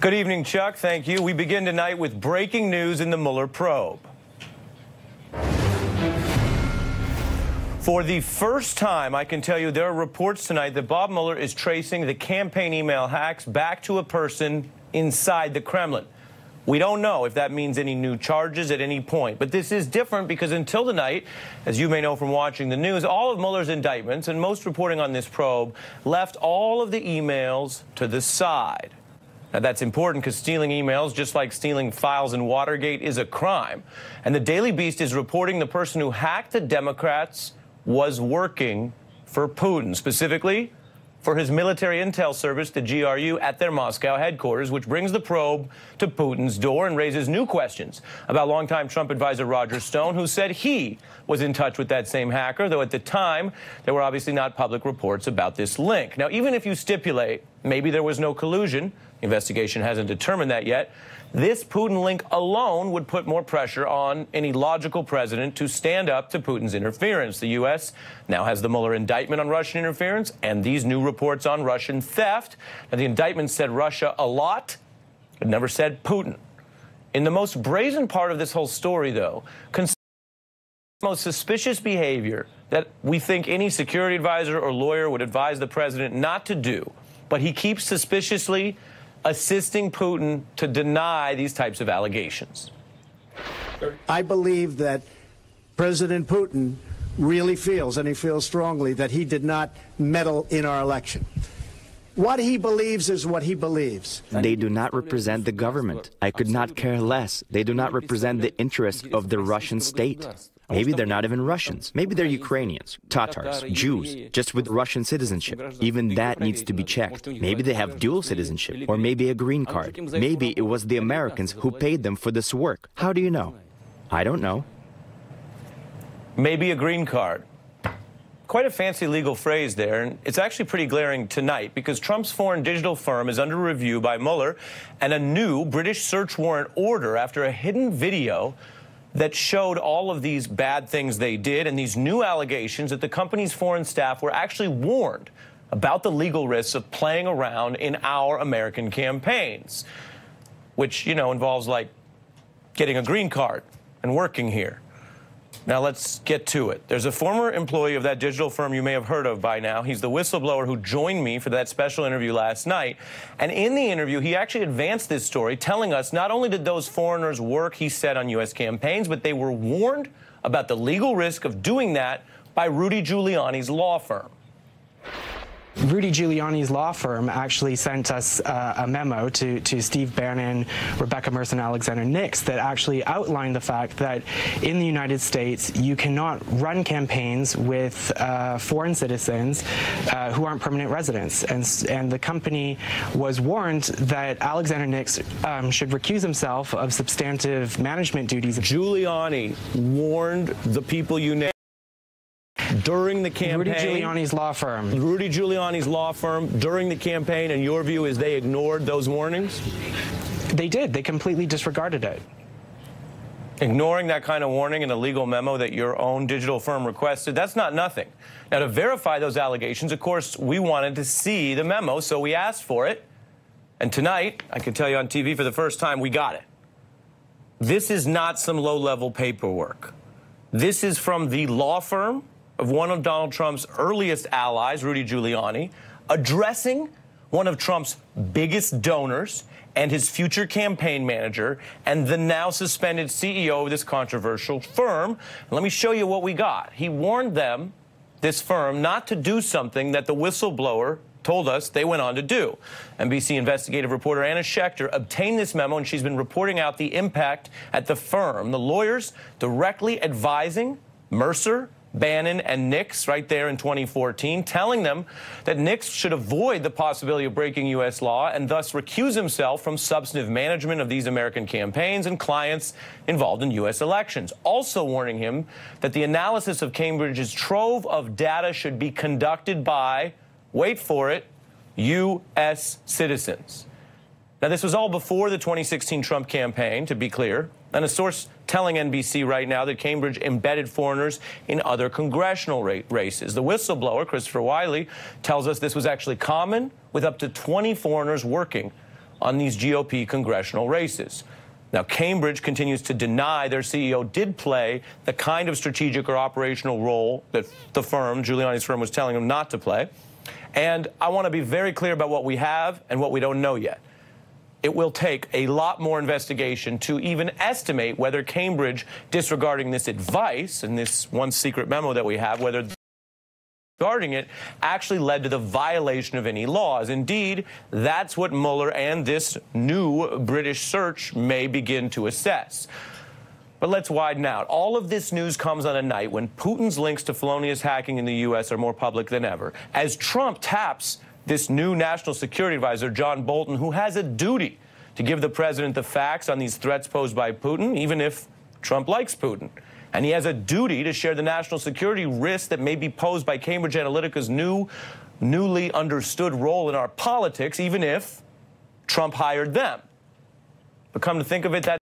Good evening, Chuck. Thank you. We begin tonight with breaking news in the Mueller probe. For the first time, I can tell you there are reports tonight that Bob Mueller is tracing the campaign email hacks back to a person inside the Kremlin. We don't know if that means any new charges at any point. But this is different because until tonight, as you may know from watching the news, all of Mueller's indictments and most reporting on this probe left all of the emails to the side. Now, that's important because stealing emails, just like stealing files in Watergate, is a crime. And the Daily Beast is reporting the person who hacked the Democrats was working for Putin, specifically for his military intel service, the GRU, at their Moscow headquarters, which brings the probe to Putin's door and raises new questions about longtime Trump advisor Roger Stone, who said he was in touch with that same hacker, though at the time there were obviously not public reports about this link. Now, even if you stipulate maybe there was no collusion, the investigation hasn't determined that yet, this Putin link alone would put more pressure on any logical president to stand up to Putin's interference. The U.S. now has the Mueller indictment on Russian interference and these new reports on Russian theft. Now, the indictment said Russia a lot, but never said Putin. In the most brazen part of this whole story, though, consider the most suspicious behavior that we think any security advisor or lawyer would advise the president not to do, but he keeps suspiciously assisting Putin to deny these types of allegations. I believe that President Putin really feels, and he feels strongly, that he did not meddle in our election. What he believes is what he believes. They do not represent the government. I could not care less. They do not represent the interests of the Russian state. Maybe they're not even Russians. Maybe they're Ukrainians, Tatars, Jews, just with Russian citizenship. Even that needs to be checked. Maybe they have dual citizenship, or maybe a green card. Maybe it was the Americans who paid them for this work. How do you know? I don't know. Maybe a green card. Quite a fancy legal phrase there, and it's actually pretty glaring tonight because Trump's foreign digital firm is under review by Mueller and a new British search warrant order after a hidden video that showed all of these bad things they did and these new allegations that the company's foreign staff were actually warned about the legal risks of playing around in our American campaigns, which, you know, involves like getting a green card and working here. Now, let's get to it. There's a former employee of that digital firm you may have heard of by now. He's the whistleblower who joined me for that special interview last night. And in the interview, he actually advanced this story, telling us not only did those foreigners work, he said, on U.S. campaigns, but they were warned about the legal risk of doing that by Rudy Giuliani's law firm. Rudy Giuliani's law firm actually sent us a memo to Steve Bannon, Rebecca Mercer, and Alexander Nix that actually outlined the fact that in the United States, you cannot run campaigns with foreign citizens who aren't permanent residents. And the company was warned that Alexander Nix should recuse himself of substantive management duties. Giuliani warned the people you named during the campaign. Rudy Giuliani's law firm. Rudy Giuliani's law firm during the campaign, and your view is they ignored those warnings? They did. They completely disregarded it. Ignoring that kind of warning in a legal memo that your own digital firm requested, that's not nothing. Now, to verify those allegations, of course, we wanted to see the memo, so we asked for it. And tonight, I can tell you on TV for the first time, we got it. This is not some low-level paperwork. This is from the law firm of one of Donald Trump's earliest allies, Rudy Giuliani, addressing one of Trump's biggest donors and his future campaign manager and the now suspended CEO of this controversial firm. And let me show you what we got. He warned them, this firm, not to do something that the whistleblower told us they went on to do. NBC investigative reporter Anna Schechter obtained this memo, and she's been reporting out the impact at the firm. The lawyers directly advising Mercer, Bannon, and Nix right there in 2014, telling them that Nix should avoid the possibility of breaking U.S. law and thus recuse himself from substantive management of these American campaigns and clients involved in U.S. elections. Also warning him that the analysis of Cambridge's trove of data should be conducted by, wait for it, U.S. citizens. Now, this was all before the 2016 Trump campaign, to be clear, and a source telling NBC right now that Cambridge embedded foreigners in other congressional races. The whistleblower, Christopher Wiley, tells us this was actually common, with up to 20 foreigners working on these GOP congressional races. Now, Cambridge continues to deny their CEO did play the kind of strategic or operational role that the firm, Giuliani's firm, was telling him not to play. And I want to be very clear about what we have and what we don't know yet. It will take a lot more investigation to even estimate whether Cambridge, disregarding this advice and this one secret memo that we have, whether regarding it actually led to the violation of any laws. Indeed, that's what Mueller and this new British search may begin to assess. But let's widen out. All of this news comes on a night when Putin's links to felonious hacking in the U.S. are more public than ever, as Trump taps this new national security advisor, John Bolton, who has a duty to give the president the facts on these threats posed by Putin, even if Trump likes Putin. And he has a duty to share the national security risks that may be posed by Cambridge Analytica's newly understood role in our politics, even if Trump hired them. But come to think of it, that